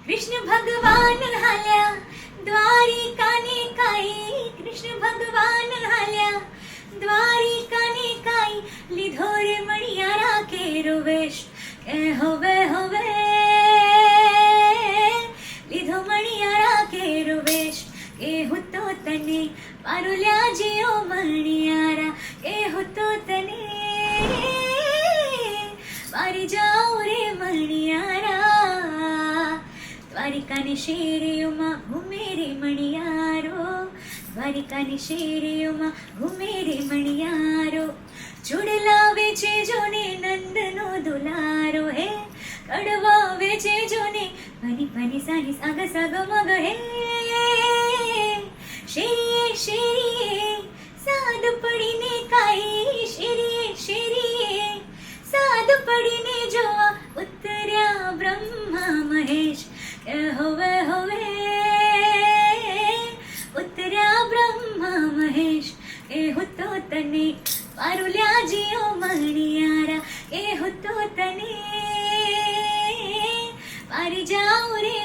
कृष्ण भगवान हाल्या द्वारिका ने काई, कृष्ण भगवान हाल्या द्वारिका ने काई, લીધો રે મણિયારા કેરો વેશ કે હવે હવે, લીધો મણિયારા કેરો વેશ કે હું તો તને પારુલ્યા જીઓ મણિયારા, કે હું તો તને પારી જાઉં રે મણિયારા, દ્વારિકાની શેરીઓમાં ઘૂમે રે મણિયારો, દ્વારિકાની શેરીઓમાં ઘૂમે રે મણિયારો, ચૂડલા વેચે જોને નંદનો દુલારો હે, કડવા વેચે જોને પાની પાની સાની સાગ સાગ મગ હે, શેરીએ શેરીએ સાદ પડીને કાઈ, શેરીએ શેરીએ સાદ પડીને જોવા ઉતર્યા બ્રહ્મા મહેશ, કે હવે હવે ઉતર્યા બ્રહ્મા મહેશ, કે હું તો તને પારુલ્યા જીઓ મણિયારા, કે હું તો તને પારી જાઉં રે